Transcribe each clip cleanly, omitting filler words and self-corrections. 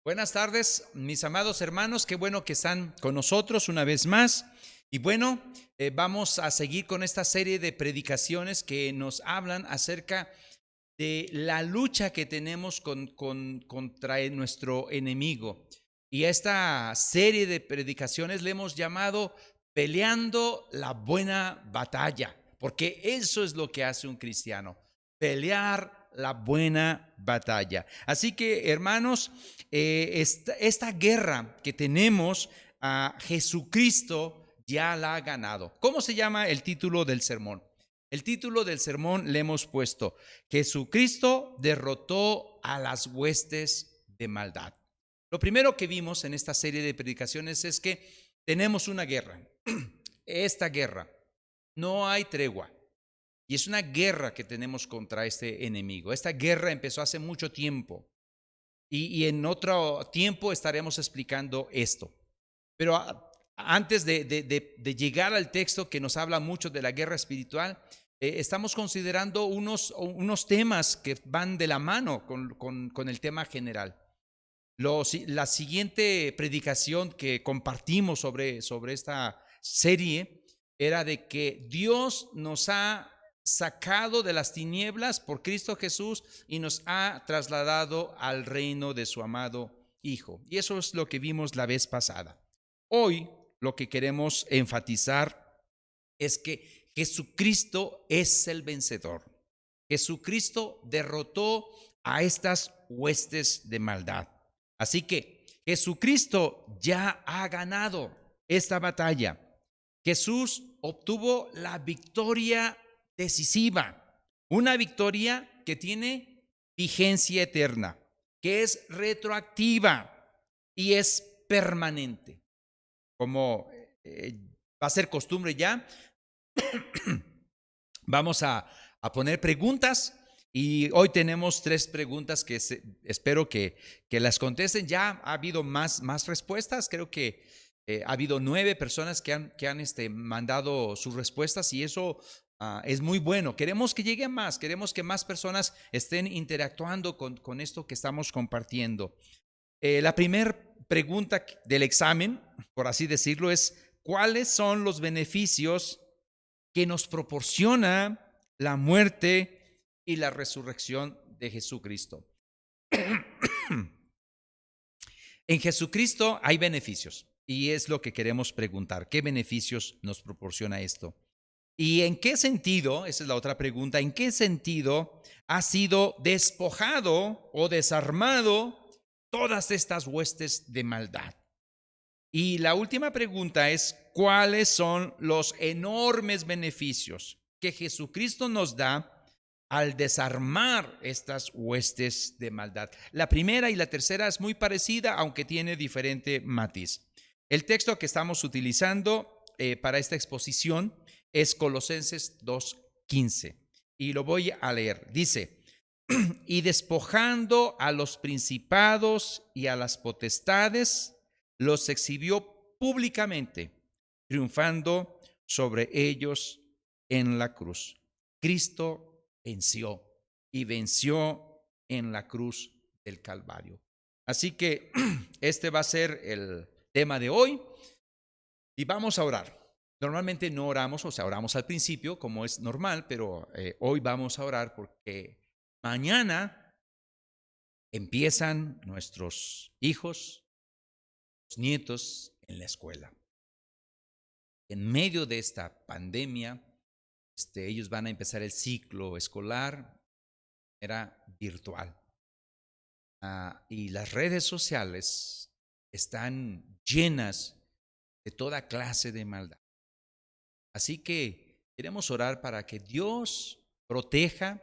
Buenas tardes, mis amados hermanos, qué bueno que están con nosotros una vez más. Y bueno, vamos a seguir con esta serie de predicaciones que nos hablan acerca de la lucha que tenemos contra nuestro enemigo. Y a esta serie de predicaciones le hemos llamado Peleando la buena batalla, porque eso es lo que hace un cristiano, pelear la buena batalla. Así que, hermanos, esta guerra que tenemos, a Jesucristo ya la ha ganado. ¿Cómo se llama el título del sermón? El título del sermón le hemos puesto: Jesucristo derrotó a las huestes de maldad. Lo primero que vimos en esta serie de predicaciones es que tenemos una guerra. Esta guerra, no hay tregua. Y es una guerra que tenemos contra este enemigo. Esta guerra empezó hace mucho tiempo. Y en otro tiempo estaremos explicando esto. Pero antes de llegar al texto que nos habla mucho de la guerra espiritual, estamos considerando unos temas que van de la mano con el tema general. La siguiente predicación que compartimos sobre esta serie era de que Dios nos ha sacado de las tinieblas por Cristo Jesús y nos ha trasladado al reino de su amado Hijo. Y eso es lo que vimos la vez pasada. Hoy lo que queremos enfatizar es que Jesucristo es el vencedor. Jesucristo derrotó a estas huestes de maldad. Así que Jesucristo ya ha ganado esta batalla. Jesús obtuvo la victoria decisiva, una victoria que tiene vigencia eterna, que es retroactiva y es permanente. Como va a ser costumbre ya, vamos a poner preguntas. Y hoy tenemos 3 preguntas que espero que las contesten. Ya ha habido más respuestas. Creo que ha habido 9 personas que han mandado sus respuestas, y eso es muy bueno. Queremos que lleguen más, queremos que más personas estén interactuando con esto que estamos compartiendo. La primera pregunta del examen, por así decirlo, es: ¿cuáles son los beneficios que nos proporciona la muerte y la resurrección de Jesucristo? En Jesucristo hay beneficios, y es lo que queremos preguntar: ¿qué beneficios nos proporciona esto? ¿Y en qué sentido? Esa es la otra pregunta. ¿En qué sentido ha sido despojado o desarmado todas estas huestes de maldad? Y la última pregunta es: ¿cuáles son los enormes beneficios que Jesucristo nos da al desarmar estas huestes de maldad? La primera y la tercera es muy parecida, aunque tiene diferente matiz. El texto que estamos utilizando para esta exposición es Colosenses 2:15, y lo voy a leer. Dice: y despojando a los principados y a las potestades, los exhibió públicamente, triunfando sobre ellos en la cruz. Cristo venció, y venció en la cruz del Calvario. Así que este va a ser el tema de hoy, y vamos a orar. Normalmente no oramos, o sea, oramos al principio, como es normal, pero hoy vamos a orar porque mañana empiezan nuestros hijos, nietos en la escuela. En medio de esta pandemia, ellos van a empezar el ciclo escolar, era virtual. Y las redes sociales están llenas de toda clase de maldad. Así que queremos orar para que Dios proteja,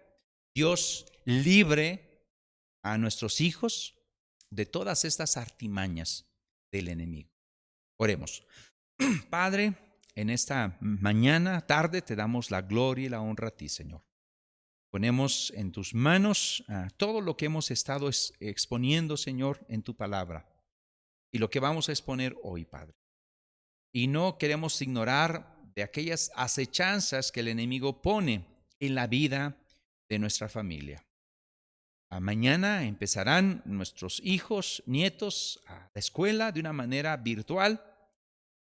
Dios libre a nuestros hijos de todas estas artimañas del enemigo. Oremos. Padre, en esta mañana, tarde, te damos la gloria y la honra a ti, Señor. Ponemos en tus manos todo lo que hemos estado exponiendo, Señor, en tu palabra, y lo que vamos a exponer hoy, Padre. Y no queremos ignorar de aquellas acechanzas que el enemigo pone en la vida de nuestra familia. Mañana empezarán nuestros hijos, nietos a la escuela de una manera virtual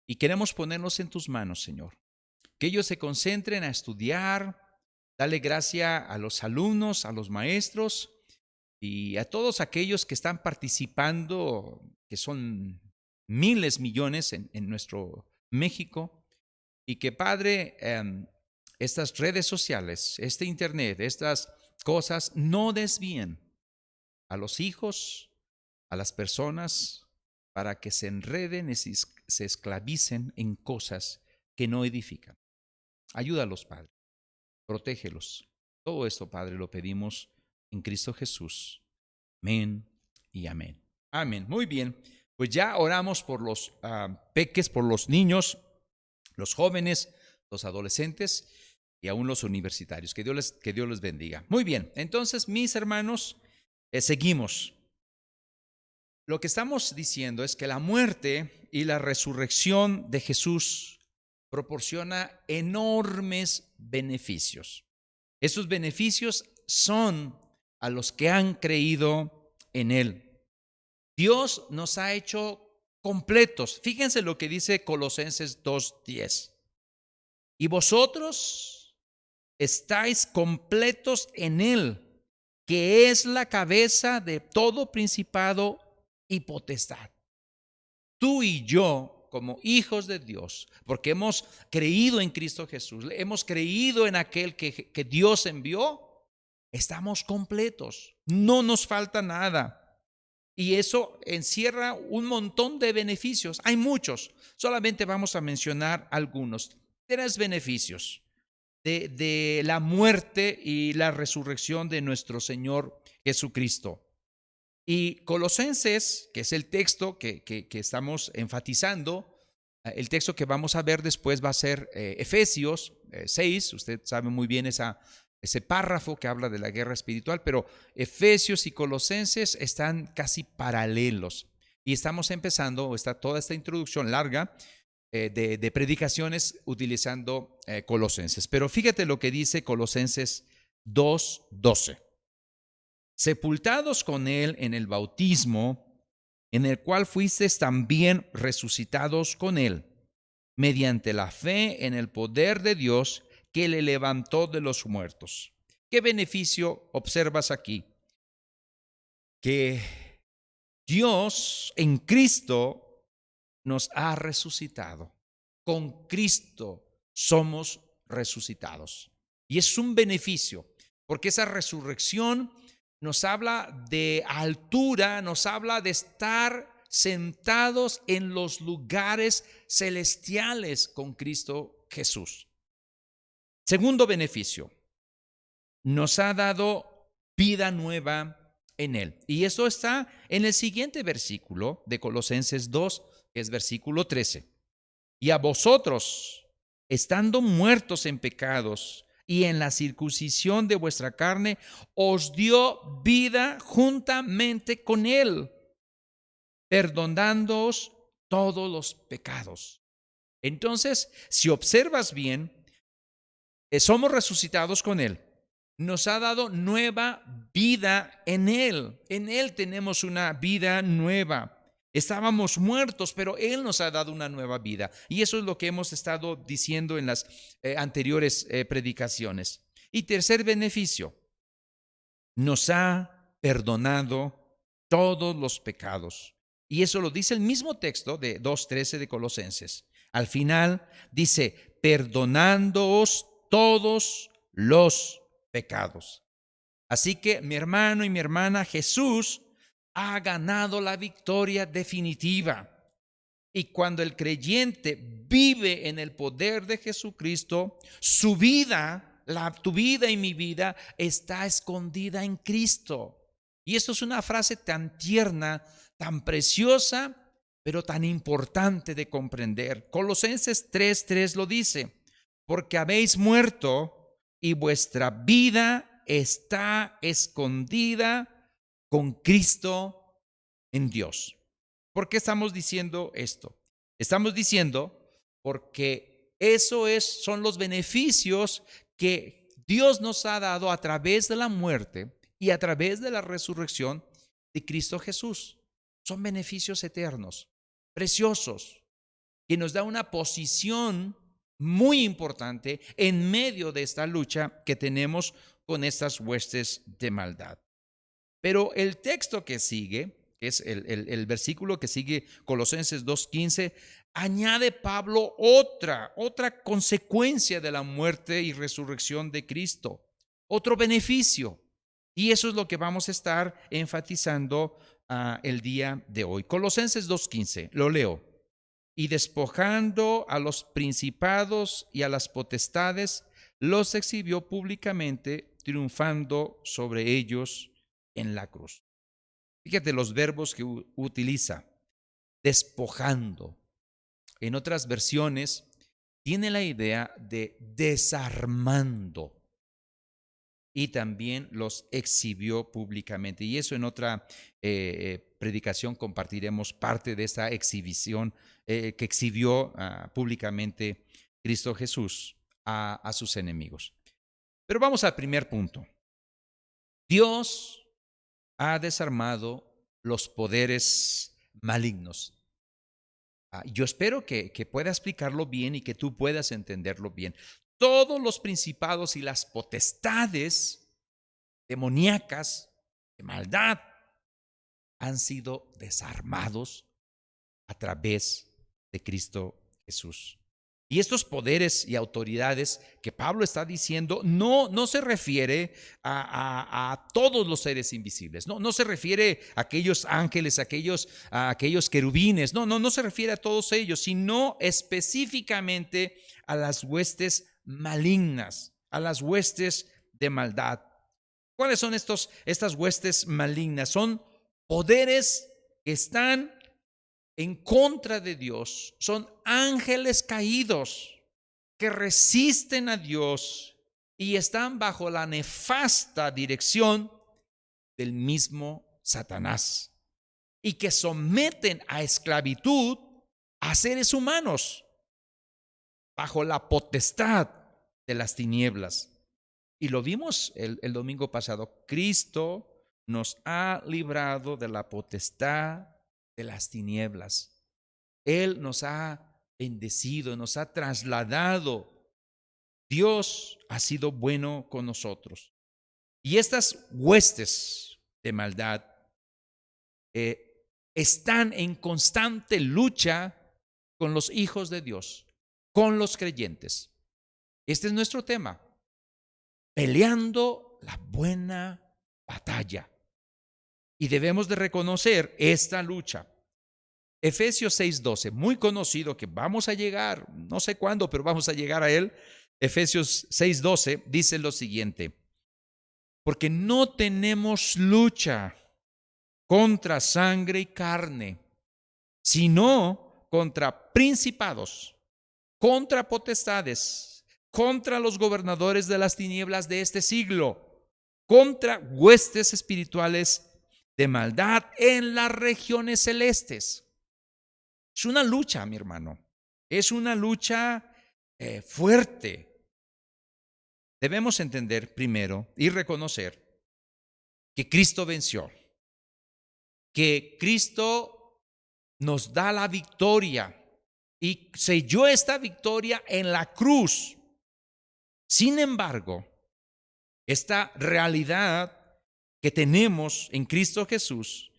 y queremos ponernos en tus manos, Señor. Que ellos se concentren a estudiar. Dale gracia a los alumnos, a los maestros y a todos aquellos que están participando, que son miles, millones en nuestro México. Y que, Padre, estas redes sociales, este internet, estas cosas no desvíen a los hijos, a las personas, para que se enreden y se esclavicen en cosas que no edifican. Ayúdalos, Padre. Protégelos. Todo esto, Padre, lo pedimos en Cristo Jesús. Amén y amén. Amén. Muy bien. Pues ya oramos por los peques, por los niños, los jóvenes, los adolescentes y aún los universitarios. Que Dios les bendiga. Muy bien. Entonces, mis hermanos, seguimos. Lo que estamos diciendo es que la muerte y la resurrección de Jesús proporciona enormes beneficios. Esos beneficios son a los que han creído en Él. Dios nos ha hecho completos. Fíjense lo que dice Colosenses 2:10. Y vosotros estáis completos en Él, que es la cabeza de todo principado y potestad. Tú y yo, como hijos de Dios, porque hemos creído en Cristo Jesús, hemos creído en aquel que Dios envió, estamos completos, no nos falta nada. Y eso encierra un montón de beneficios. Hay muchos, solamente vamos a mencionar algunos. 3 beneficios de la muerte y la resurrección de nuestro Señor Jesucristo. Y Colosenses, que es el texto que estamos enfatizando, el texto que vamos a ver después va a ser Efesios 6. Usted sabe muy bien ese párrafo que habla de la guerra espiritual, pero Efesios y Colosenses están casi paralelos. Y estamos empezando, está toda esta introducción larga de predicaciones utilizando Colosenses. Pero fíjate lo que dice Colosenses 2:12. Sepultados con Él en el bautismo, en el cual fuisteis también resucitados con Él, mediante la fe en el poder de Dios que le levantó de los muertos. ¿Qué beneficio observas aquí? Que Dios en Cristo nos ha resucitado. Con Cristo somos resucitados. Y es un beneficio, porque esa resurrección nos habla de altura, nos habla de estar sentados en los lugares celestiales con Cristo Jesús. Segundo beneficio, nos ha dado vida nueva en Él. Y eso está en el siguiente versículo de Colosenses 2, que es versículo 13. Y a vosotros, estando muertos en pecados y en la circuncisión de vuestra carne, os dio vida juntamente con Él, perdonándoos todos los pecados. Entonces, si observas bien, somos resucitados con Él. Nos ha dado nueva vida en Él. En Él tenemos una vida nueva. Estábamos muertos, pero Él nos ha dado una nueva vida. Y eso es lo que hemos estado diciendo en las anteriores predicaciones. Y tercer beneficio, nos ha perdonado todos los pecados. Y eso lo dice el mismo texto de 2:13 de Colosenses. Al final dice, perdonándoos todos los pecados. Así que mi hermano y mi hermana, Jesús ha ganado la victoria definitiva. Y cuando el creyente vive en el poder de Jesucristo, su vida, tu vida y mi vida, está escondida en Cristo. Y esto es una frase tan tierna, tan preciosa, pero tan importante de comprender. Colosenses 3:3 lo dice, porque habéis muerto y vuestra vida está escondida con Cristo en Dios. ¿Por qué estamos diciendo esto? Estamos diciendo porque son los beneficios que Dios nos ha dado a través de la muerte y a través de la resurrección de Cristo Jesús. Son beneficios eternos, preciosos, que nos da una posición muy importante en medio de esta lucha que tenemos con estas huestes de maldad. Pero el texto que sigue, que es el versículo que sigue, Colosenses 2:15, añade Pablo otra consecuencia de la muerte y resurrección de Cristo, otro beneficio. Y eso es lo que vamos a estar enfatizando el día de hoy. Colosenses 2:15, lo leo. Y despojando a los principados y a las potestades, los exhibió públicamente, triunfando sobre ellos en la cruz. Fíjate los verbos que utiliza. Despojando. En otras versiones tiene la idea de desarmando. Y también los exhibió públicamente. Y eso en otra predicación compartiremos parte de esa exhibición que exhibió públicamente Cristo Jesús a sus enemigos. Pero vamos al primer punto. Dios ha desarmado los poderes malignos. Yo espero que pueda explicarlo bien y que tú puedas entenderlo bien. Todos los principados y las potestades demoníacas, de maldad, han sido desarmados a través de Cristo Jesús. Y estos poderes y autoridades que Pablo está diciendo no se refiere a todos los seres invisibles, no se refiere a aquellos ángeles, a aquellos querubines, no se refiere a todos ellos, sino específicamente a las huestes malignas, a las huestes de maldad. ¿Cuáles son estas huestes malignas? Son poderes que están en contra de Dios, son ángeles caídos que resisten a Dios y están bajo la nefasta dirección del mismo Satanás y que someten a esclavitud a seres humanos bajo la potestad de las tinieblas. Y lo vimos el domingo pasado. Cristo nos ha librado de la potestad de las tinieblas. Él nos ha bendecido, nos ha trasladado. Dios ha sido bueno con nosotros. Y estas huestes de maldad están en constante lucha con los hijos de Dios, con los creyentes. Este es nuestro tema. Peleando la buena batalla. Y debemos de reconocer esta lucha. Efesios 6:12, muy conocido, que vamos a llegar, no sé cuándo, pero vamos a llegar a él. Efesios 6:12 dice lo siguiente: porque no tenemos lucha contra sangre y carne, sino contra principados, contra potestades, contra los gobernadores de las tinieblas de este siglo, contra huestes espirituales de maldad en las regiones celestes. Es una lucha, mi hermano. Es una lucha fuerte. Debemos entender primero y reconocer que Cristo venció, que Cristo nos da la victoria y selló esta victoria en la cruz. Sin embargo, esta realidad que tenemos en Cristo Jesús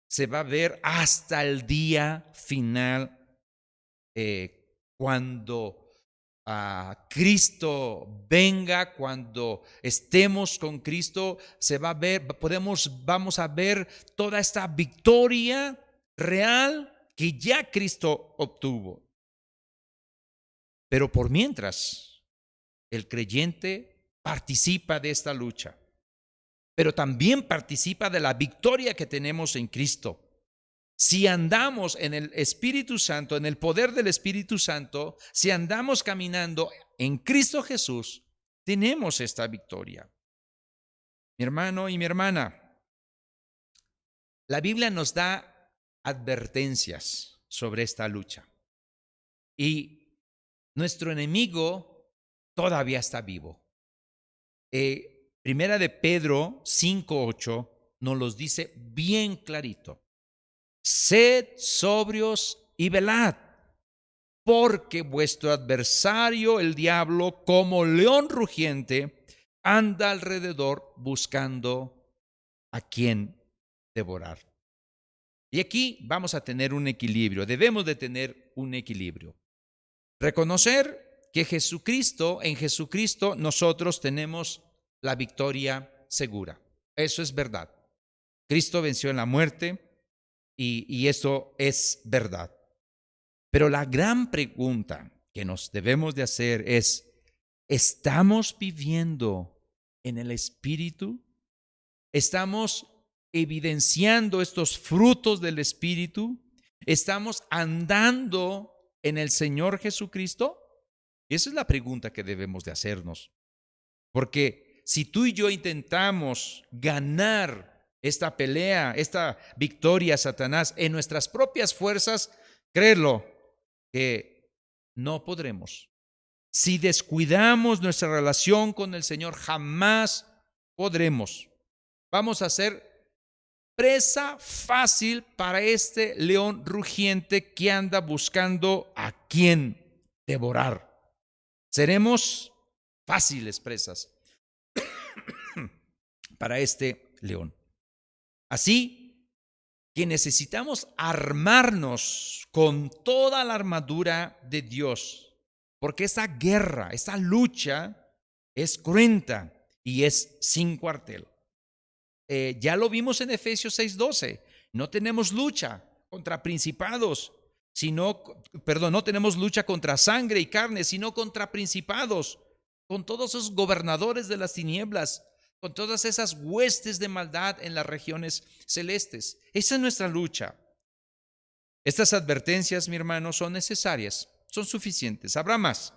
se va a ver hasta el día final, cuando Cristo venga, cuando estemos con Cristo, se va a ver, vamos a ver toda esta victoria real que ya Cristo obtuvo. Pero por mientras, el creyente participa de esta lucha, pero también participa de la victoria que tenemos en Cristo. Si andamos en el Espíritu Santo, en el poder del Espíritu Santo, si andamos caminando en Cristo Jesús, tenemos esta victoria. Mi hermano y mi hermana, la Biblia nos da advertencias sobre esta lucha. Y nuestro enemigo todavía está vivo. Primera de Pedro 5:8 nos los dice bien clarito. Sed sobrios y velad, porque vuestro adversario, el diablo, como león rugiente, anda alrededor buscando a quien devorar. Y aquí vamos a tener un equilibrio, debemos de tener un equilibrio. Reconocer que en Jesucristo nosotros tenemos la victoria segura. Eso es verdad. Cristo venció en la muerte y eso es verdad. Pero la gran pregunta que nos debemos de hacer es, ¿estamos viviendo en el Espíritu? ¿Estamos evidenciando estos frutos del Espíritu? ¿Estamos andando en el Señor Jesucristo? Esa es la pregunta que debemos de hacernos. Porque si tú y yo intentamos ganar esta pelea, esta victoria a Satanás en nuestras propias fuerzas, créelo, que no podremos. Si descuidamos nuestra relación con el Señor, jamás podremos. Vamos a ser presa fácil para este león rugiente que anda buscando a quien devorar. Seremos fáciles presas para este león. Así que necesitamos armarnos con toda la armadura de Dios, porque esta guerra, esta lucha es cruenta y es sin cuartel. Ya lo vimos en Efesios 6:12. No tenemos lucha contra principados, no tenemos lucha contra sangre y carne, sino contra principados, con todos esos gobernadores de las tinieblas, con todas esas huestes de maldad en las regiones celestes. Esa es nuestra lucha. Estas advertencias, mi hermano, son necesarias, son suficientes. Habrá más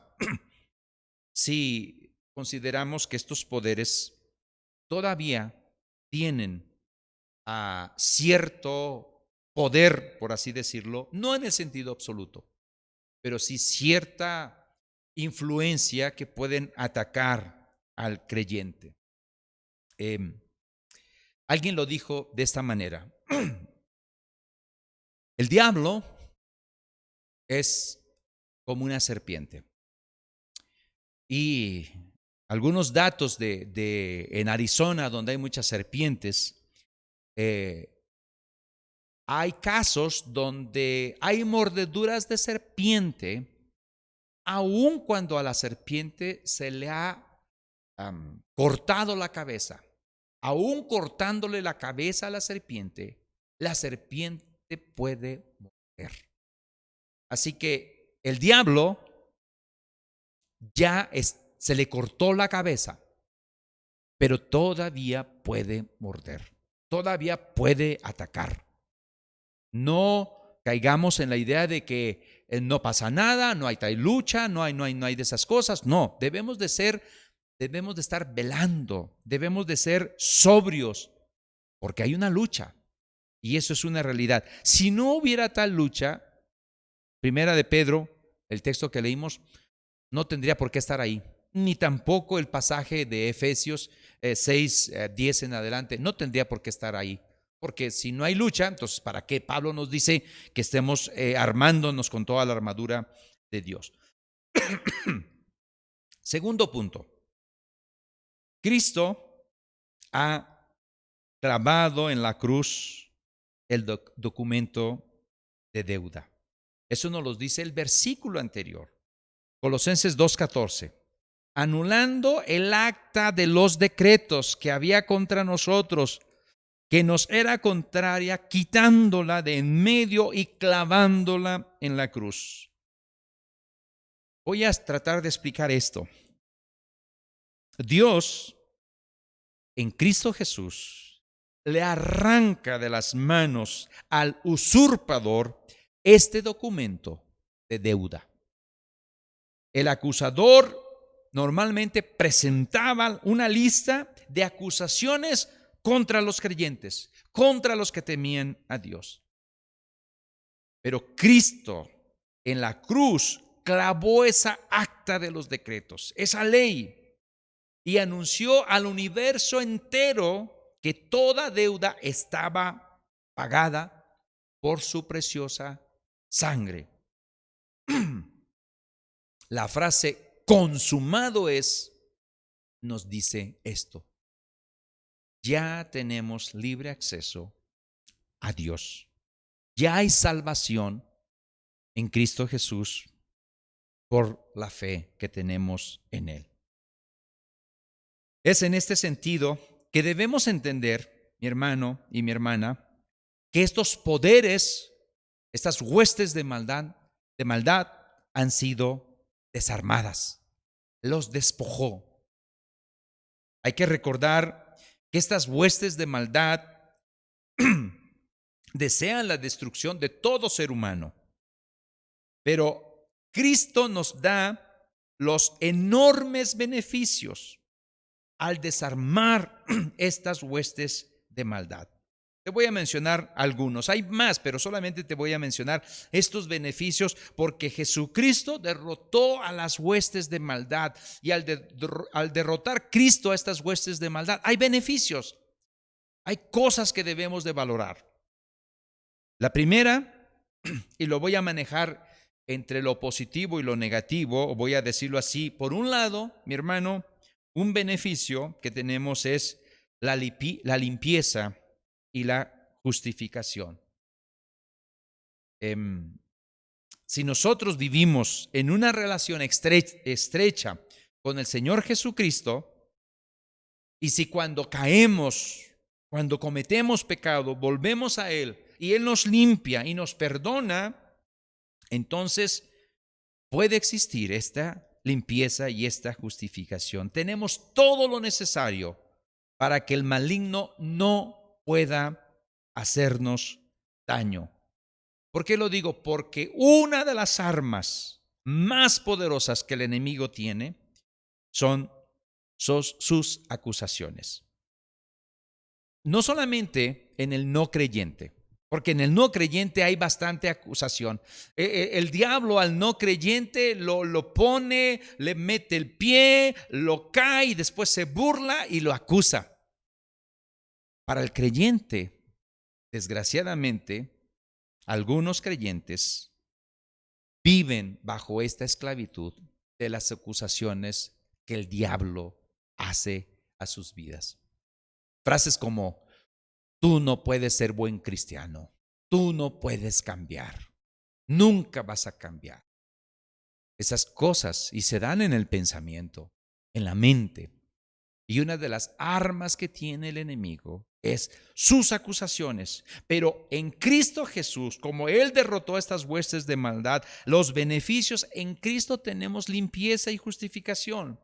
si consideramos que estos poderes todavía tienen cierto poder, por así decirlo, no en el sentido absoluto, pero sí cierta influencia que pueden atacar al creyente. Alguien lo dijo de esta manera. El diablo es como una serpiente. Y algunos datos en Arizona, donde hay muchas serpientes, hay casos donde hay mordeduras de serpiente, aun cuando a la serpiente se le ha cortado la cabeza. Aun cortándole la cabeza a la serpiente puede morder. Así que el diablo se le cortó la cabeza, pero todavía puede morder, todavía puede atacar. No caigamos en la idea de que no pasa nada, no hay tal lucha, no hay de esas cosas. No, debemos de estar velando, debemos de ser sobrios, porque hay una lucha y eso es una realidad. Si no hubiera tal lucha, Primera de Pedro, el texto que leímos, no tendría por qué estar ahí, ni tampoco el pasaje de Efesios 6:10 en adelante, no tendría por qué estar ahí. Porque si no hay lucha, entonces ¿para qué Pablo nos dice que estemos armándonos con toda la armadura de Dios? Segundo punto. Cristo ha clavado en la cruz el documento de deuda. Eso nos lo dice el versículo anterior. Colosenses 2:14. Anulando el acta de los decretos que había contra nosotros, que nos era contraria, quitándola de en medio y clavándola en la cruz. Voy a tratar de explicar esto. Dios, en Cristo Jesús, le arranca de las manos al usurpador este documento de deuda. El acusador normalmente presentaba una lista de acusaciones contra los creyentes, contra los que temían a Dios. Pero Cristo en la cruz clavó esa acta de los decretos, esa ley, y anunció al universo entero que toda deuda estaba pagada por su preciosa sangre. La frase consumado es, nos dice esto: ya tenemos libre acceso a Dios. Ya hay salvación en Cristo Jesús por la fe que tenemos en Él. Es en este sentido que debemos entender, mi hermano y mi hermana, que estos poderes, estas huestes de maldad han sido desarmadas. Los despojó. Hay que recordar que estas huestes de maldad desean la destrucción de todo ser humano. Pero Cristo nos da los enormes beneficios al desarmar estas huestes de maldad. Te voy a mencionar algunos, hay más, pero solamente te voy a mencionar estos beneficios porque Jesucristo derrotó a las huestes de maldad y al derrotar Cristo a estas huestes de maldad, hay beneficios, hay cosas que debemos de valorar. La primera, y lo voy a manejar entre lo positivo y lo negativo, voy a decirlo así, por un lado, mi hermano, un beneficio que tenemos es la limpieza y la justificación. Si nosotros vivimos en una relación estrecha con el Señor Jesucristo, y si cuando caemos, cuando cometemos pecado, volvemos a Él y Él nos limpia y nos perdona, entonces puede existir esta limpieza y esta justificación. Tenemos todo lo necesario para que el maligno no pueda hacernos daño. ¿Por qué lo digo? Porque una de las armas más poderosas que el enemigo tiene son sus acusaciones. No solamente en el no creyente, porque en el no creyente hay bastante acusación. El diablo al no creyente lo pone, le mete el pie, lo cae y después se burla y lo acusa. Para el creyente, desgraciadamente, algunos creyentes viven bajo esta esclavitud de las acusaciones que el diablo hace a sus vidas. Frases como: tú no puedes ser buen cristiano, tú no puedes cambiar, nunca vas a cambiar. Esas cosas y se dan en el pensamiento, en la mente. Y una de las armas que tiene el enemigo es sus acusaciones. Pero en Cristo Jesús, como Él derrotó estas huestes de maldad, los beneficios en Cristo tenemos limpieza y justificación.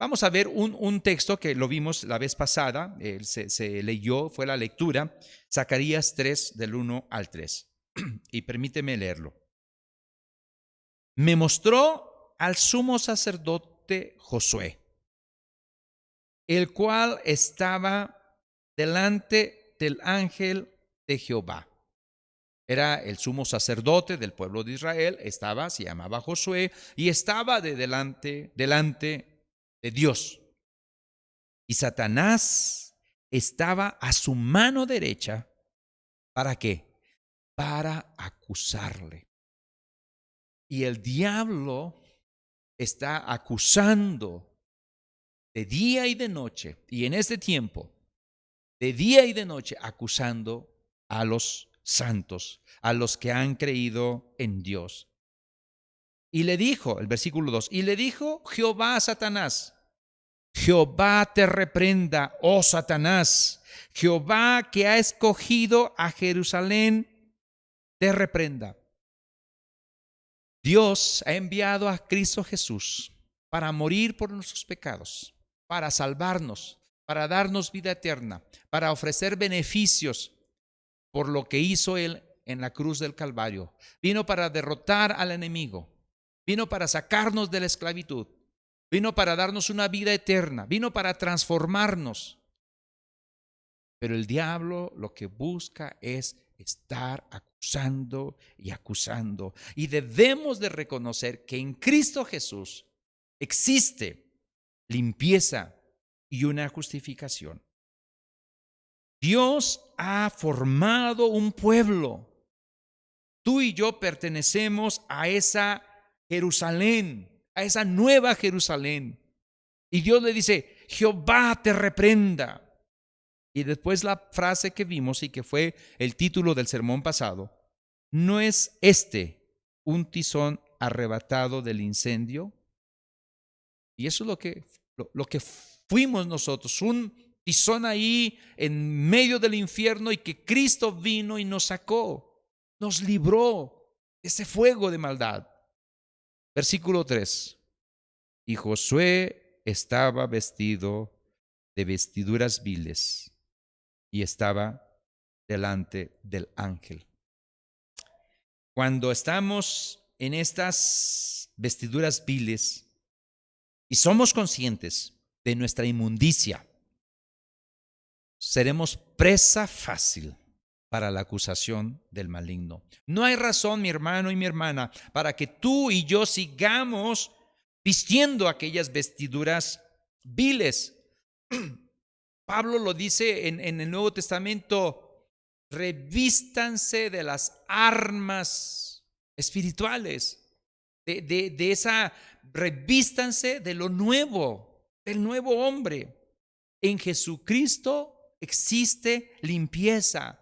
Vamos a ver un texto que lo vimos la vez pasada, se leyó, fue la lectura, Zacarías 3, del 1 al 3. Y permíteme leerlo. Me mostró al sumo sacerdote Josué, el cual estaba delante del ángel de Jehová. Era el sumo sacerdote del pueblo de Israel, se llamaba Josué, y estaba delante de Dios. Y Satanás estaba a su mano derecha. ¿Para qué? Para acusarle. Y el diablo está acusando de día y de noche, y en este tiempo, de día y de noche, acusando a los santos, a los que han creído en Dios. Y le dijo, el versículo 2, y le dijo Jehová a Satanás: Jehová te reprenda, oh Satanás, Jehová que ha escogido a Jerusalén, te reprenda. Dios ha enviado a Cristo Jesús para morir por nuestros pecados, para salvarnos, para darnos vida eterna, para ofrecer beneficios por lo que hizo Él en la cruz del Calvario. Vino para derrotar al enemigo, vino para sacarnos de la esclavitud, vino para darnos una vida eterna, vino para transformarnos. Pero el diablo lo que busca es estar acusando y acusando. Y debemos de reconocer que en Cristo Jesús existe limpieza y una justificación. Dios ha formado un pueblo. Tú y yo pertenecemos a esa Jerusalén, a esa nueva Jerusalén. Y Dios le dice, Jehová te reprenda. Y después la frase que vimos y que fue el título del sermón pasado, ¿no es este un tizón arrebatado del incendio? Y eso es lo que fuimos nosotros, un tizón ahí en medio del infierno, y que Cristo vino y nos sacó, nos libró de ese fuego de maldad. Versículo 3. Y Josué estaba vestido de vestiduras viles y estaba delante del ángel. Cuando estamos en estas vestiduras viles y somos conscientes de nuestra inmundicia, seremos presa fácil para la acusación del maligno. No hay razón, mi hermano y mi hermana, para que tú y yo sigamos vistiendo aquellas vestiduras viles. Pablo lo dice en el Nuevo Testamento: revístanse de las armas espirituales, de esa, revístanse de lo nuevo, del nuevo hombre. En Jesucristo existe limpieza,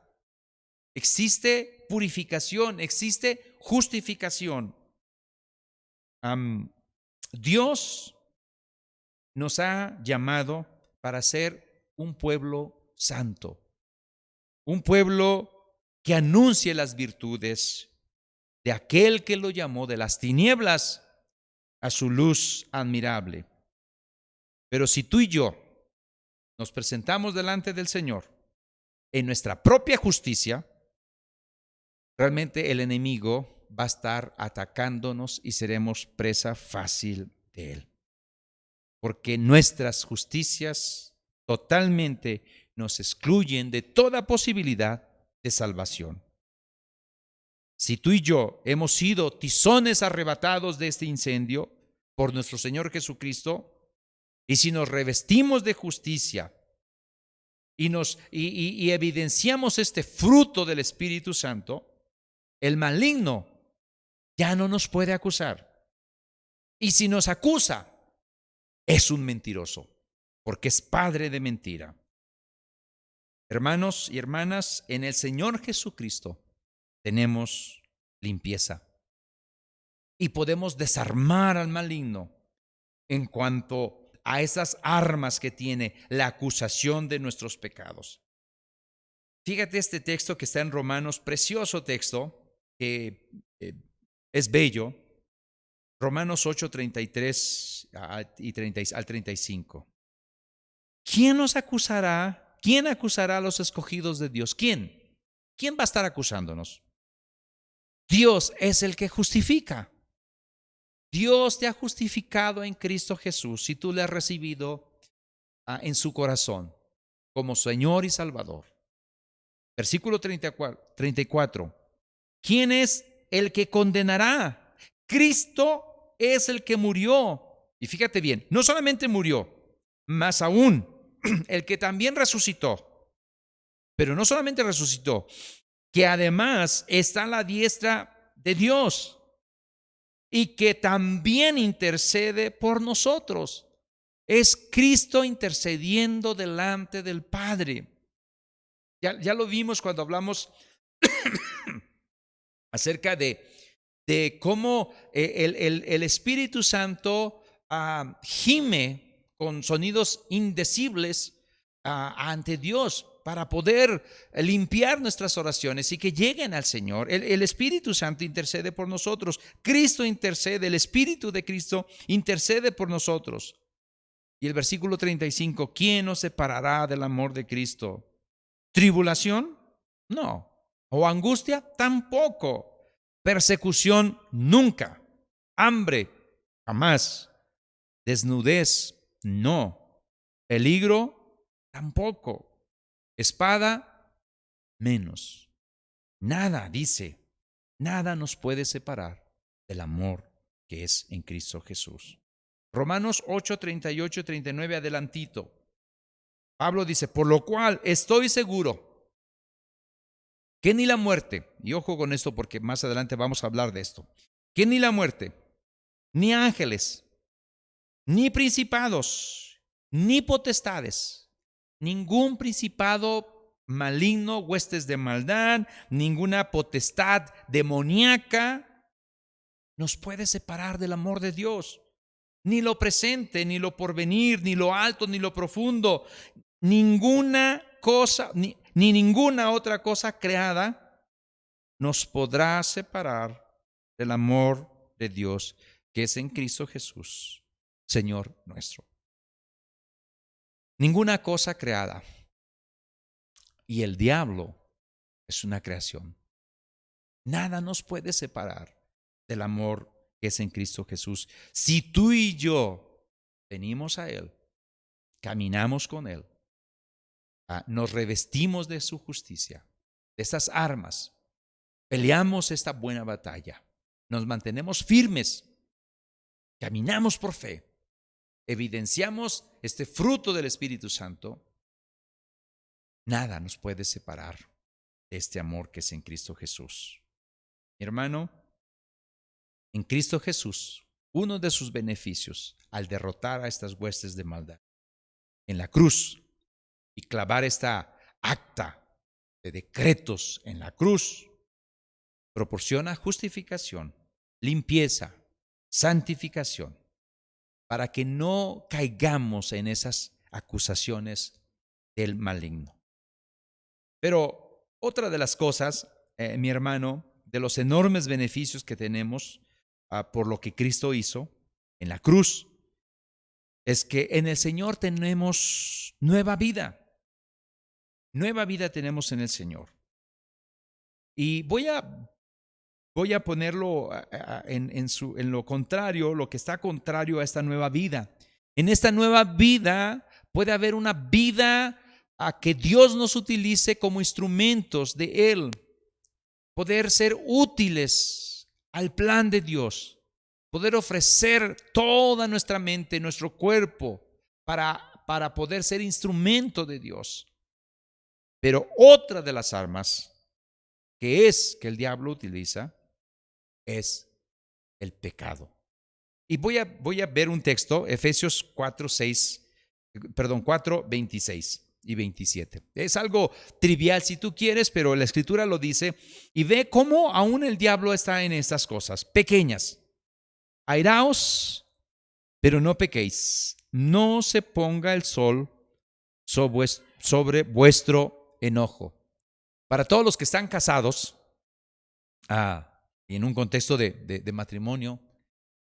existe purificación, existe justificación. Dios nos ha llamado para ser un pueblo santo, un pueblo que anuncie las virtudes de aquel que lo llamó de las tinieblas a su luz admirable. Pero si tú y yo nos presentamos delante del Señor en nuestra propia justicia, realmente el enemigo va a estar atacándonos y seremos presa fácil de él. Porque nuestras justicias totalmente nos excluyen de toda posibilidad de salvación. Si tú y yo hemos sido tizones arrebatados de este incendio por nuestro Señor Jesucristo, y si nos revestimos de justicia y evidenciamos este fruto del Espíritu Santo, el maligno ya no nos puede acusar. Y si nos acusa, es un mentiroso, porque es padre de mentira. Hermanos y hermanas, en el Señor Jesucristo tenemos limpieza y podemos desarmar al maligno en cuanto a esas armas que tiene la acusación de nuestros pecados. Fíjate este texto que está en Romanos, precioso texto, que es bello. Romanos 8, 33 al 35. ¿Quién nos acusará? ¿Quién acusará a los escogidos de Dios? ¿Quién? ¿Quién va a estar acusándonos? Dios es el que justifica. Dios te ha justificado en Cristo Jesús si tú le has recibido en su corazón como Señor y Salvador. Versículo 34. ¿Quién es el que condenará? Cristo es el que murió. Y fíjate bien, no solamente murió, más aún, el que también resucitó. Pero no solamente resucitó, que además está a la diestra de Dios y que también intercede por nosotros. Es Cristo intercediendo delante del Padre. Ya lo vimos cuando hablamos acerca de cómo el Espíritu Santo gime con sonidos indecibles ante Dios para poder limpiar nuestras oraciones y que lleguen al Señor. El Espíritu Santo intercede por nosotros. Cristo intercede, el Espíritu de Cristo intercede por nosotros. Y el versículo 35, ¿quién nos separará del amor de Cristo? ¿Tribulación? No. ¿O angustia? Tampoco. ¿Persecución? Nunca. ¿Hambre? Jamás. ¿Desnudez? No. ¿Peligro? Tampoco. ¿Espada? Menos. Nada, dice, nada nos puede separar del amor que es en Cristo Jesús. Romanos 8, 38 y 39, adelantito. Pablo dice, por lo cual estoy seguro que ni la muerte, y ojo con esto porque más adelante vamos a hablar de esto, que ni la muerte, ni ángeles, ni principados, ni potestades, ningún principado maligno, huestes de maldad, ninguna potestad demoníaca nos puede separar del amor de Dios. Ni lo presente, ni lo porvenir, ni lo alto, ni lo profundo, ninguna cosa, ni ninguna otra cosa creada nos podrá separar del amor de Dios que es en Cristo Jesús, Señor nuestro. Ninguna cosa creada. Y el diablo es una creación. Nada nos puede separar del amor que es en Cristo Jesús. Si tú y yo venimos a Él, caminamos con Él, nos revestimos de su justicia, de esas armas, peleamos esta buena batalla, nos mantenemos firmes, caminamos por fe, evidenciamos este fruto del Espíritu Santo, nada nos puede separar de este amor que es en Cristo Jesús. Mi hermano, en Cristo Jesús, uno de sus beneficios al derrotar a estas huestes de maldad en la cruz y clavar esta acta de decretos en la cruz, proporciona justificación, limpieza, santificación, para que no caigamos en esas acusaciones del maligno. Pero otra de las cosas, mi hermano, de los enormes beneficios que tenemos por lo que Cristo hizo en la cruz, es que en el Señor tenemos nueva vida. Nueva vida tenemos en el Señor. Y voy a ponerlo en lo contrario, lo que está contrario a esta nueva vida. En esta nueva vida puede haber una vida a que Dios nos utilice como instrumentos de Él, poder ser útiles al plan de Dios, poder ofrecer toda nuestra mente, nuestro cuerpo para poder ser instrumento de Dios. Pero otra de las armas que el diablo utiliza es el pecado. Y voy a ver un texto, Efesios 4, 26 y 27. Es algo trivial si tú quieres, pero la Escritura lo dice. Y ve cómo aún el diablo está en estas cosas pequeñas. Airaos, pero no pequéis. No se ponga el sol sobre vuestro enojo. Para todos los que están casados, y en un contexto de matrimonio,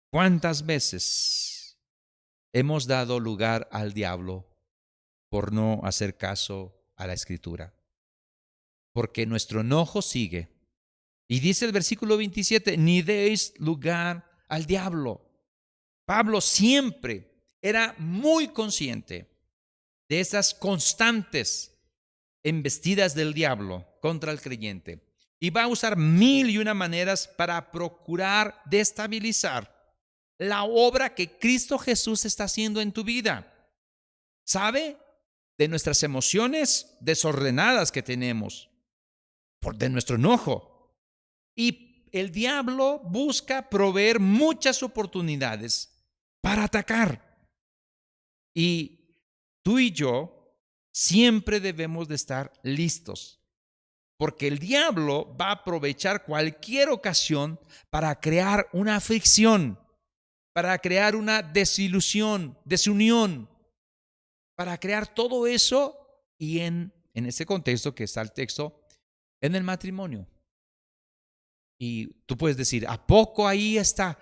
¿cuántas veces hemos dado lugar al diablo por no hacer caso a la Escritura? Porque nuestro enojo sigue. Y dice el versículo 27, ni deis lugar al diablo. Pablo siempre era muy consciente de esas constantes embestidas del diablo contra el creyente. Y va a usar 1001 maneras para procurar destabilizar la obra que Cristo Jesús está haciendo en tu vida. ¿Sabe? De nuestras emociones desordenadas que tenemos, de nuestro enojo. Y el diablo busca proveer muchas oportunidades para atacar. Y tú y yo siempre debemos de estar listos, porque el diablo va a aprovechar cualquier ocasión para crear una fricción, para crear una desilusión, desunión, para crear todo eso y en ese contexto que está el texto, en el matrimonio. Y tú puedes decir, ¿a poco ahí está?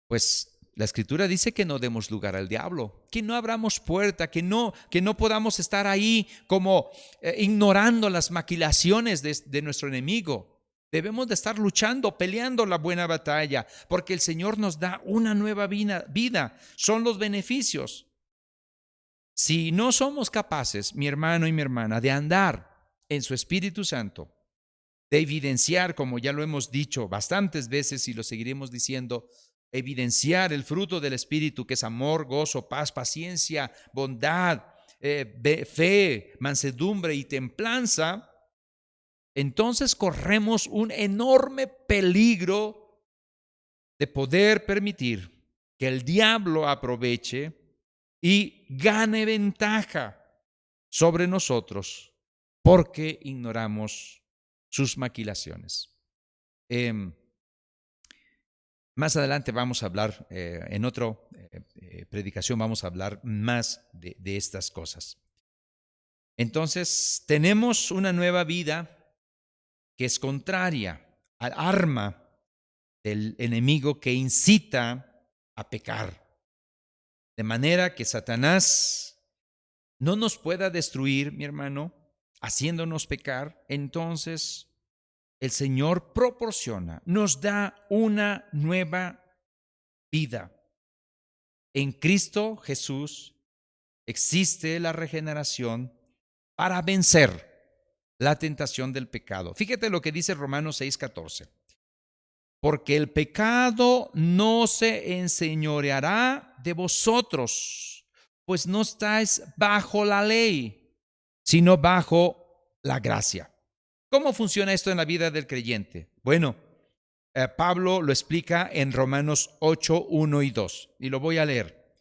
Pues la Escritura dice que no demos lugar al diablo, que no abramos puerta, que no podamos estar ahí como ignorando las maquilaciones de nuestro enemigo. Debemos de estar luchando, peleando la buena batalla, porque el Señor nos da una nueva vida. Son los beneficios. Si no somos capaces, mi hermano y mi hermana, de andar en su Espíritu Santo, de evidenciar, como ya lo hemos dicho bastantes veces y lo seguiremos diciendo, evidenciar el fruto del Espíritu, que es amor, gozo, paz, paciencia, bondad, fe, mansedumbre y templanza, entonces corremos un enorme peligro de poder permitir que el diablo aproveche y gane ventaja sobre nosotros porque ignoramos sus maquilaciones. Más adelante vamos a hablar, en otra predicación vamos a hablar más de estas cosas. Entonces, tenemos una nueva vida que es contraria al arma del enemigo que incita a pecar. De manera que Satanás no nos pueda destruir, mi hermano, haciéndonos pecar. Entonces, el Señor proporciona, nos da una nueva vida. En Cristo Jesús existe la regeneración para vencer la tentación del pecado. Fíjate lo que dice Romanos 6:14. Porque el pecado no se enseñoreará de vosotros, pues no estáis bajo la ley, sino bajo la gracia. ¿Cómo funciona esto en la vida del creyente? Bueno, Pablo lo explica en Romanos 8, 1 y 2, y lo voy a leer.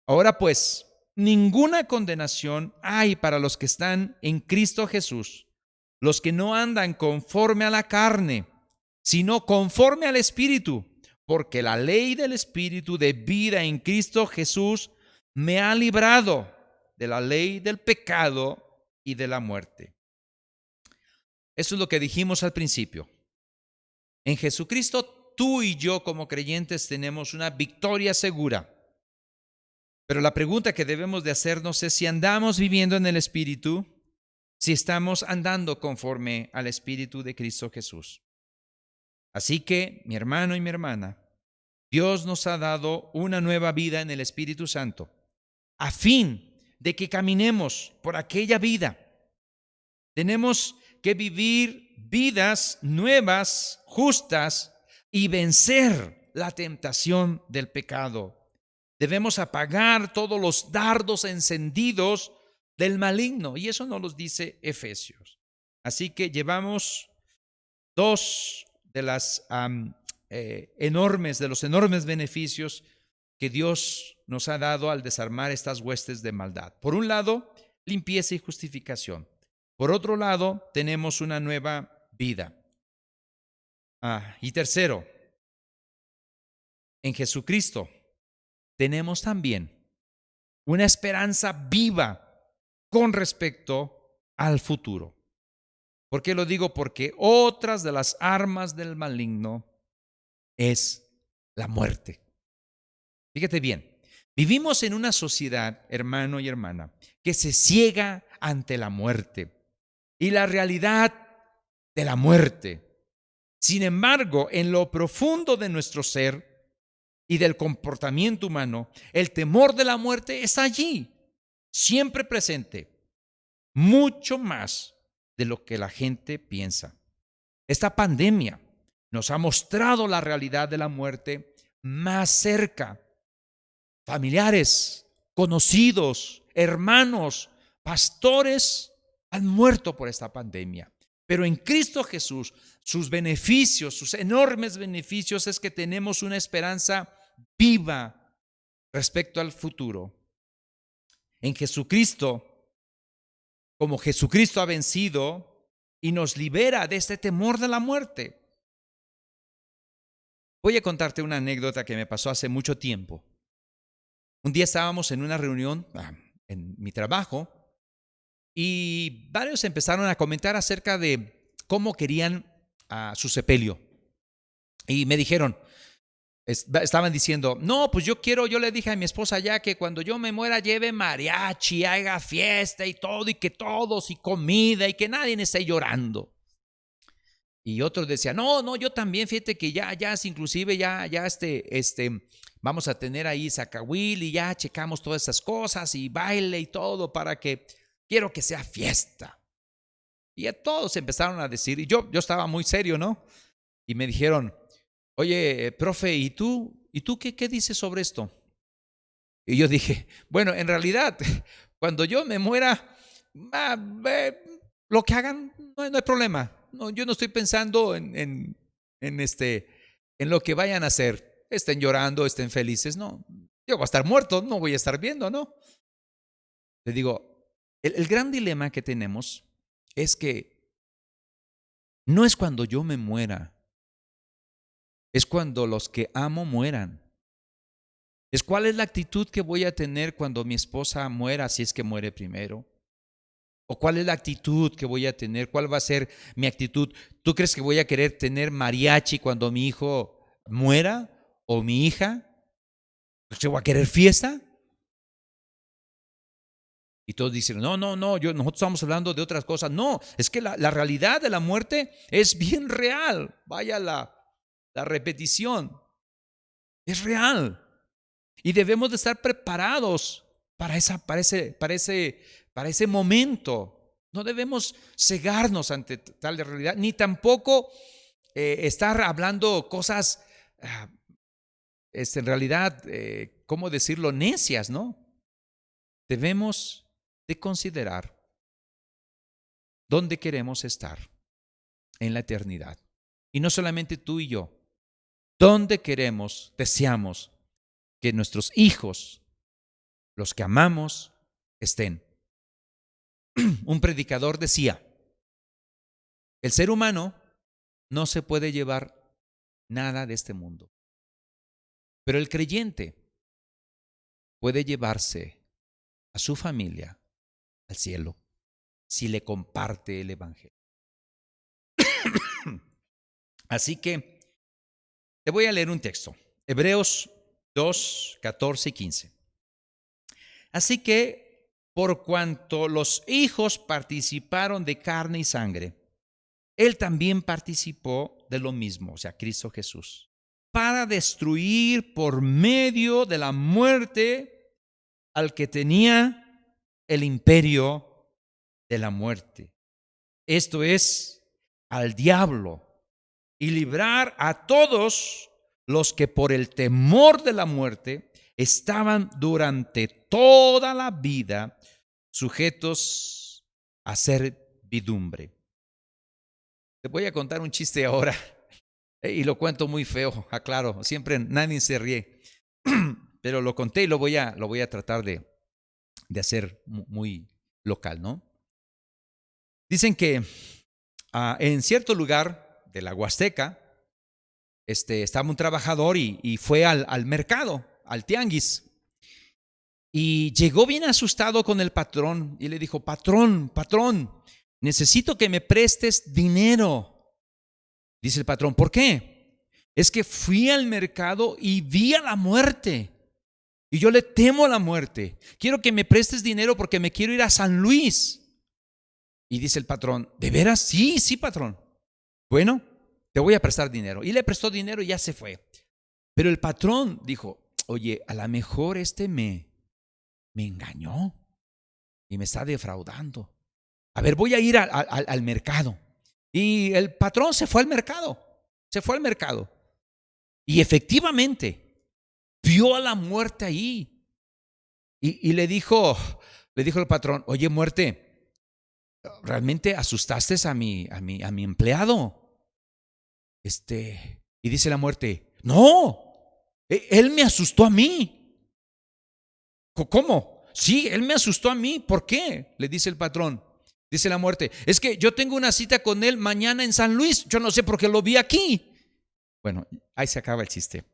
Ahora pues, ninguna condenación hay para los que están en Cristo Jesús, los que no andan conforme a la carne, sino conforme al Espíritu, porque la ley del Espíritu de vida en Cristo Jesús me ha librado de la ley del pecado y de la muerte. Eso es lo que dijimos al principio. En Jesucristo, tú y yo como creyentes tenemos una victoria segura. Pero la pregunta que debemos de hacernos es si andamos viviendo en el Espíritu, si estamos andando conforme al Espíritu de Cristo Jesús. Así que, mi hermano y mi hermana, Dios nos ha dado una nueva vida en el Espíritu Santo, a fin de que caminemos por aquella vida. Tenemos que vivir vidas nuevas, justas, y vencer la tentación del pecado. Debemos apagar todos los dardos encendidos del maligno, y eso nos lo dice Efesios. Así que llevamos dos de los enormes beneficios que Dios nos ha dado al desarmar estas huestes de maldad. Por un lado, limpieza y justificación. Por otro lado, tenemos una nueva vida. Y tercero, en Jesucristo tenemos también una esperanza viva con respecto al futuro. ¿Por qué lo digo? Porque otras de las armas del maligno es la muerte. Fíjate bien, vivimos en una sociedad, hermano y hermana, que se ciega ante la muerte y la realidad de la muerte. Sin embargo, en lo profundo de nuestro ser y del comportamiento humano, el temor de la muerte es allí, siempre presente, mucho más de lo que la gente piensa. Esta pandemia nos ha mostrado la realidad de la muerte más cerca. Familiares, conocidos, hermanos, pastores han muerto por esta pandemia. Pero en Cristo Jesús, sus beneficios, sus enormes beneficios es que tenemos una esperanza viva respecto al futuro. En Jesucristo, como Jesucristo ha vencido y nos libera de este temor de la muerte. Voy a contarte una anécdota que me pasó hace mucho tiempo. Un día estábamos en una reunión en mi trabajo y varios empezaron a comentar acerca de cómo querían su sepelio. Y me dijeron, estaban diciendo, no, pues yo le dije a mi esposa ya que cuando yo me muera lleve mariachi, haga fiesta y todo, y que todos, y comida, y que nadie esté llorando. Y otros decían, no, yo también, fíjate que ya, inclusive ya vamos a tener ahí zacahuil y ya checamos todas esas cosas y baile y todo para que, quiero que sea fiesta. Y a todos empezaron a decir, y yo estaba muy serio, ¿no? Y me dijeron, oye, profe, ¿y tú? ¿Y tú qué dices sobre esto? Y yo dije, bueno, en realidad, cuando yo me muera, ah, lo que hagan, no hay problema. No, yo no estoy pensando en lo que vayan a hacer. Estén llorando, estén felices. No, yo voy a estar muerto, no voy a estar viendo, ¿no? Le digo, el gran dilema que tenemos es que no es cuando yo me muera, es cuando los que amo mueran. Es cuál es la actitud que voy a tener cuando mi esposa muera, si es que muere primero. ¿O cuál es la actitud que voy a tener? ¿Cuál va a ser mi actitud? ¿Tú crees que voy a querer tener mariachi cuando mi hijo muera? ¿O mi hija? ¿Yo voy a querer fiesta? Y todos dicen, no, nosotros estamos hablando de otras cosas. No, es que la realidad de la muerte es bien real. Vaya la repetición. Es real. Y debemos de estar preparados para ese momento. No debemos cegarnos ante tal realidad, ni tampoco estar hablando cosas, ah, en realidad, ¿cómo decirlo? Necias, ¿no? Debemos de considerar dónde queremos estar en la eternidad. Y no solamente tú y yo, dónde queremos, deseamos que nuestros hijos, los que amamos, estén. Un predicador decía, el ser humano no se puede llevar nada de este mundo, pero el creyente puede llevarse a su familia al cielo si le comparte el evangelio. Así que te voy a leer un texto, Hebreos 2, 14 y 15. Así que por cuanto los hijos participaron de carne y sangre, Él también participó de lo mismo, o sea, Cristo Jesús, para destruir por medio de la muerte al que tenía el imperio de la muerte. Esto es, al diablo, y librar a todos los que por el temor de la muerte estaban durante toda la vida sujetos a servidumbre. Te voy a contar un chiste ahora y lo cuento muy feo, aclaro, siempre nadie se ríe, pero lo conté y lo voy a tratar de hacer muy local, ¿no? Dicen que en cierto lugar de la Huasteca estaba un trabajador y fue al mercado, al tianguis, y llegó bien asustado con el patrón y le dijo, patrón, necesito que me prestes dinero. Dice el patrón, ¿por qué? Es que fui al mercado y vi a la muerte. Y yo le temo a la muerte. Quiero que me prestes dinero porque me quiero ir a San Luis. Y dice el patrón, ¿de veras? Sí, patrón. Bueno, te voy a prestar dinero. Y le prestó dinero y ya se fue. Pero el patrón dijo, oye, a lo mejor me engañó y me está defraudando. A ver, voy a ir al mercado. Y el patrón se fue al mercado. Y efectivamente vio a la muerte ahí. Y le dijo el patrón, oye, muerte, ¿realmente asustaste a mi empleado? Y dice la muerte, no, él me asustó a mí. ¿Cómo? Sí, él me asustó a mí. ¿Por qué? Le dice el patrón. Dice la muerte, es que yo tengo una cita con él mañana en San Luis. Yo no sé por qué lo vi aquí. Bueno, ahí se acaba el chiste.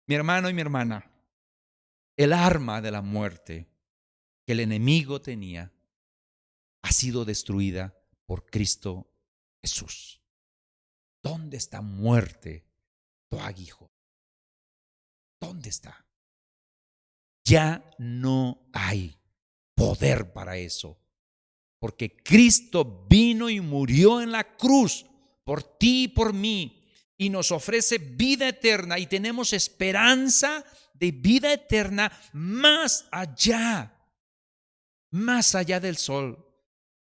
Mi hermano y mi hermana, el arma de la muerte que el enemigo tenía ha sido destruida por Cristo Jesús. ¿Dónde está muerte tu aguijón? ¿Dónde está? Ya no hay poder para eso, porque Cristo vino y murió en la cruz por ti y por mí y nos ofrece vida eterna y tenemos esperanza de vida eterna más allá del sol,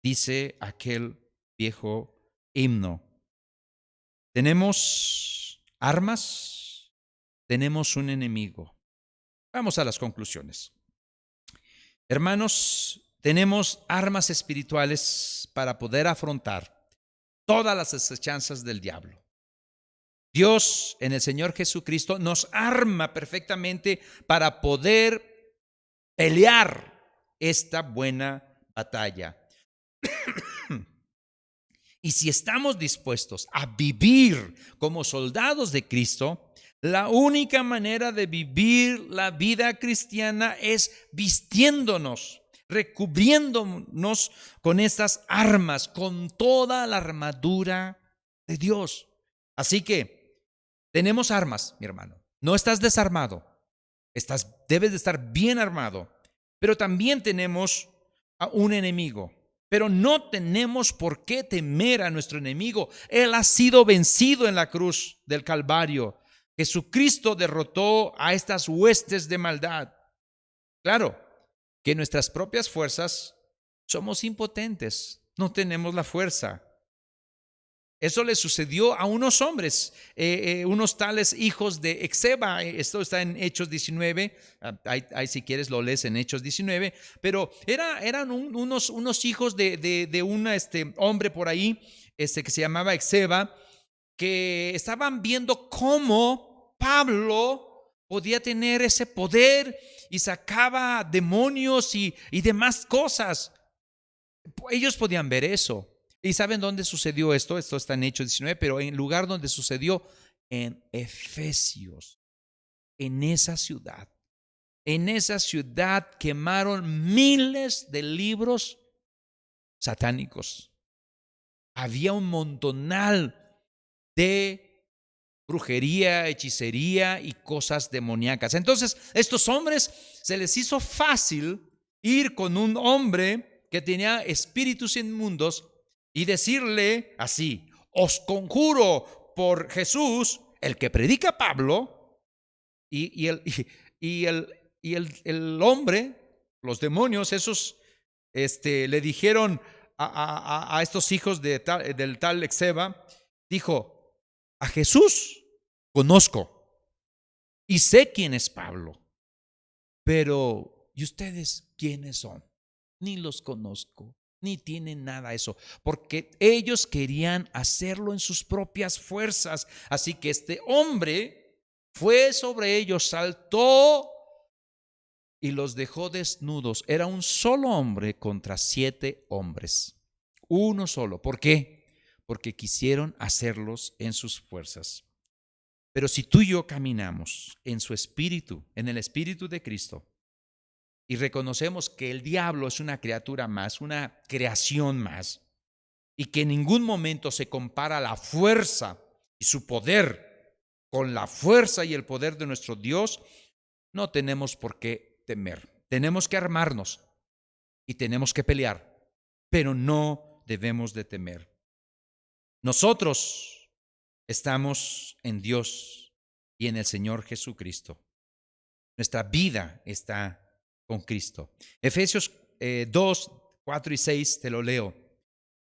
dice aquel viejo himno. Tenemos armas, tenemos un enemigo. Vamos a las conclusiones. Hermanos, tenemos armas espirituales para poder afrontar todas las acechanzas del diablo. Dios en el Señor Jesucristo nos arma perfectamente para poder pelear esta buena batalla. Y si estamos dispuestos a vivir como soldados de Cristo, la única manera de vivir la vida cristiana es vistiéndonos, recubriéndonos con estas armas, con toda la armadura de Dios. Así que tenemos armas, mi hermano. No estás desarmado, debes de estar bien armado, pero también tenemos a un enemigo. Pero no tenemos por qué temer a nuestro enemigo. Él ha sido vencido en la cruz del Calvario. Jesucristo derrotó a estas huestes de maldad. Claro que nuestras propias fuerzas somos impotentes, no tenemos la fuerza. Eso le sucedió a unos hombres, unos tales hijos de Exeba. Esto está en Hechos 19. Ahí si quieres lo lees en Hechos 19. Pero eran unos hijos de un hombre por ahí que se llamaba Exeba, que estaban viendo cómo Pablo podía tener ese poder y sacaba demonios y demás cosas. Ellos podían ver eso. ¿Y saben dónde sucedió esto? Esto está en Hechos 19, pero en el lugar donde sucedió, en Efesios, en esa ciudad. En esa ciudad quemaron miles de libros satánicos. Había un montonal de brujería, hechicería y cosas demoníacas. Entonces, estos hombres se les hizo fácil ir con un hombre que tenía espíritus inmundos y decirle así: os conjuro por Jesús, el que predica Pablo. Y el hombre, los demonios, esos le dijeron a estos hijos del tal Exeba, dijo: a Jesús conozco y sé quién es Pablo, pero ¿y ustedes quiénes son? Ni los conozco, ni tienen nada eso, porque ellos querían hacerlo en sus propias fuerzas. Así que este hombre fue sobre ellos, saltó y los dejó desnudos. Era un solo hombre contra 7 hombres, uno solo. ¿Por qué? Porque quisieron hacerlos en sus fuerzas. Pero si tú y yo caminamos en su espíritu, en el espíritu de Cristo, y reconocemos que el diablo es una criatura más, una creación más, y que en ningún momento se compara la fuerza y su poder con la fuerza y el poder de nuestro Dios, no tenemos por qué temer. Tenemos que armarnos y tenemos que pelear, pero no debemos de temer. Nosotros estamos en Dios y en el Señor Jesucristo. Nuestra vida está con Cristo. Efesios 2, 4 y 6 te lo leo.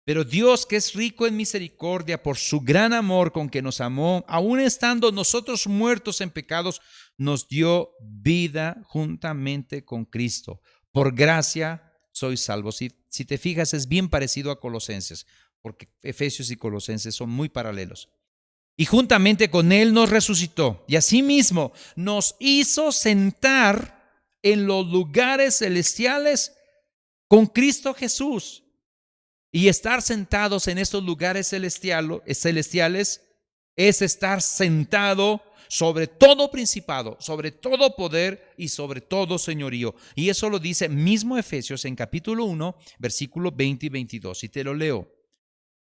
Pero Dios, que es rico en misericordia por su gran amor con que nos amó, aun estando nosotros muertos en pecados, nos dio vida juntamente con Cristo. Por gracia sois salvos. Si te fijas, es bien parecido a Colosenses, porque Efesios y Colosenses son muy paralelos. Y juntamente con Él nos resucitó, y asimismo nos hizo sentar en los lugares celestiales con Cristo Jesús. Y estar sentados en estos lugares celestiales es estar sentado sobre todo principado, sobre todo poder y sobre todo señorío. Y eso lo dice mismo Efesios en capítulo 1, versículos 20 y 22. Y te lo leo.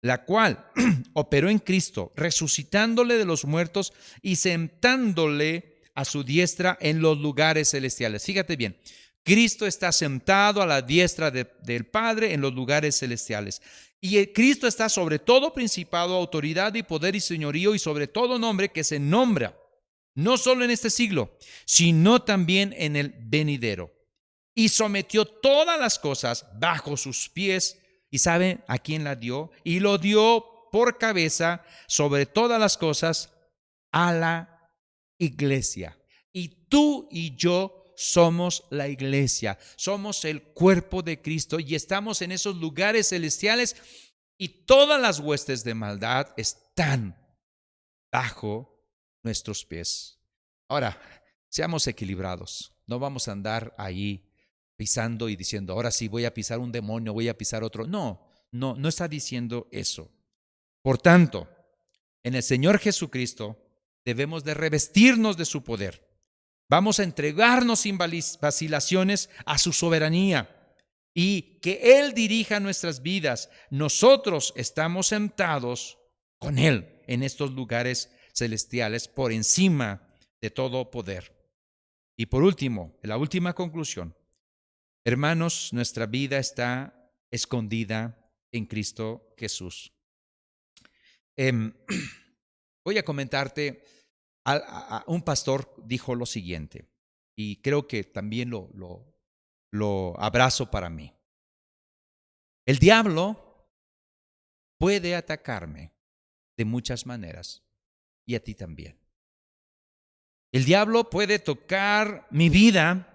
La cual operó en Cristo, resucitándole de los muertos y sentándole a su diestra en los lugares celestiales. Fíjate bien, Cristo está sentado a la diestra del Padre en los lugares celestiales. Y Cristo está sobre todo principado, autoridad y poder y señorío y sobre todo nombre que se nombra, no solo en este siglo, sino también en el venidero. Y sometió todas las cosas bajo sus pies. ¿Y sabe a quién la dio? Y lo dio por cabeza sobre todas las cosas a la iglesia. Y tú y yo somos la iglesia, somos el cuerpo de Cristo y estamos en esos lugares celestiales y todas las huestes de maldad están bajo nuestros pies. Ahora, seamos equilibrados, no vamos a andar ahí pisando y diciendo, ahora sí voy a pisar un demonio, voy a pisar otro. No está diciendo eso. Por tanto, en el Señor Jesucristo debemos de revestirnos de su poder. Vamos a entregarnos sin vacilaciones a su soberanía y que Él dirija nuestras vidas. Nosotros estamos sentados con Él en estos lugares celestiales por encima de todo poder. Y por último, la última conclusión. Hermanos, nuestra vida está escondida en Cristo Jesús. Voy a comentarte, un pastor dijo lo siguiente, y creo que también lo abrazo para mí. El diablo puede atacarme de muchas maneras, y a ti también. El diablo puede tocar mi vida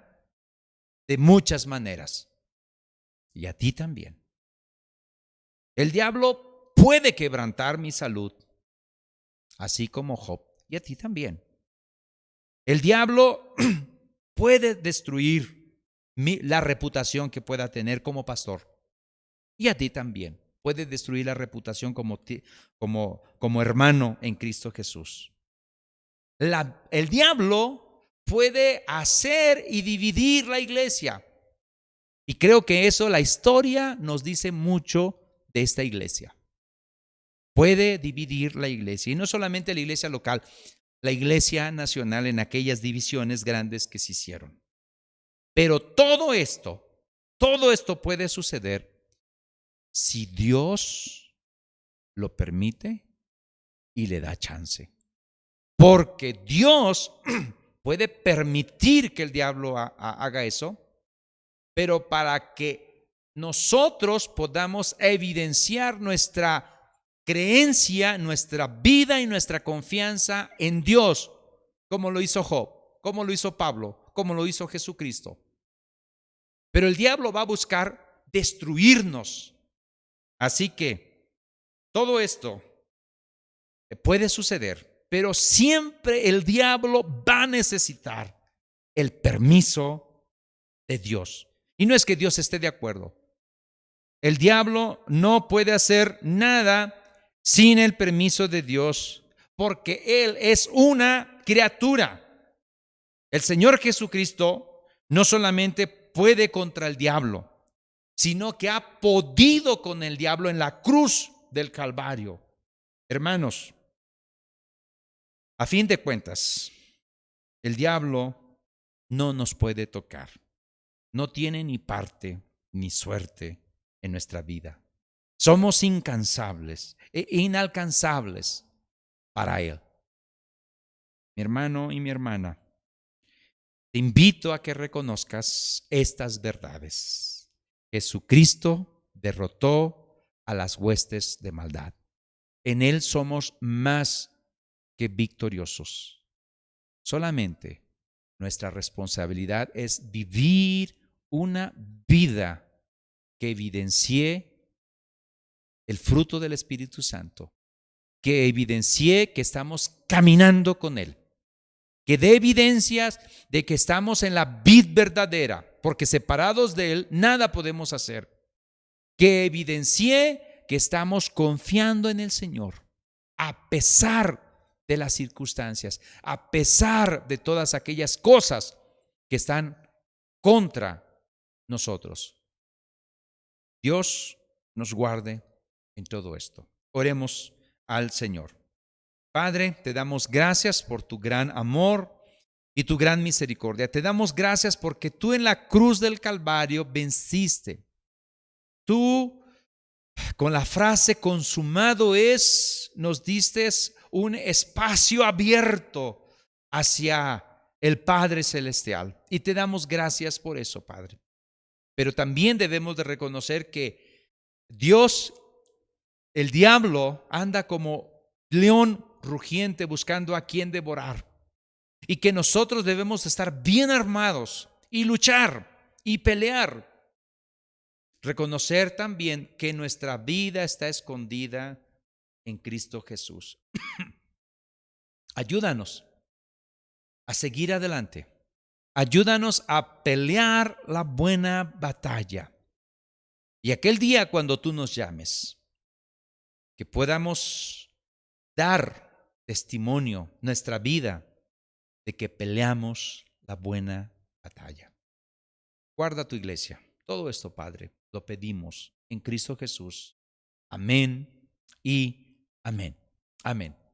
de muchas maneras, y a ti también. El diablo puede quebrantar mi salud, así como Job, y a ti también. El diablo puede destruir la reputación que pueda tener como pastor, y a ti también. Puede destruir la reputación como hermano en Cristo Jesús. El diablo puede hacer y dividir la iglesia. Y creo que eso, la historia nos dice mucho de esta iglesia. Puede dividir la iglesia, y no solamente la iglesia local, la iglesia nacional en aquellas divisiones grandes que se hicieron. Pero todo esto puede suceder si Dios lo permite y le da chance. Porque Dios puede permitir que el diablo haga eso, pero para que nosotros podamos evidenciar nuestra creencia, nuestra vida y nuestra confianza en Dios, como lo hizo Job, como lo hizo Pablo, como lo hizo Jesucristo. Pero el diablo va a buscar destruirnos. Así que todo esto puede suceder, pero siempre el diablo va a necesitar el permiso de Dios. Y no es que Dios esté de acuerdo. El diablo no puede hacer nada sin el permiso de Dios, porque Él es una criatura. El Señor Jesucristo no solamente puede contra el diablo, sino que ha podido con el diablo en la cruz del Calvario. Hermanos, a fin de cuentas, el diablo no nos puede tocar. No tiene ni parte ni suerte en nuestra vida. Somos incansables e inalcanzables para Él. Mi hermano y mi hermana, te invito a que reconozcas estas verdades. Jesucristo derrotó a las huestes de maldad. En Él somos más que victoriosos. Solamente nuestra responsabilidad es vivir una vida que evidencie el fruto del Espíritu Santo, que evidencie que estamos caminando con Él, que dé evidencias de que estamos en la vid verdadera, porque separados de Él nada podemos hacer, que evidencie que estamos confiando en el Señor, a pesar de las circunstancias, a pesar de todas aquellas cosas que están contra nosotros. Dios nos guarde en todo esto. Oremos al Señor. Padre, te damos gracias por tu gran amor y tu gran misericordia. Te damos gracias porque tú en la cruz del Calvario venciste. Tú, con la frase consumado es, nos diste un espacio abierto hacia el Padre Celestial. Y te damos gracias por eso, Padre. Pero también debemos de reconocer que Dios, el diablo, anda como león rugiente buscando a quien devorar. Y que nosotros debemos estar bien armados y luchar y pelear. Reconocer también que nuestra vida está escondida en Cristo Jesús. Ayúdanos a seguir adelante. Ayúdanos a pelear la buena batalla. Y aquel día cuando tú nos llames, que podamos dar testimonio, nuestra vida, de que peleamos la buena batalla. Guarda tu iglesia. Todo esto, Padre, lo pedimos en Cristo Jesús. Amén y amén. Amén.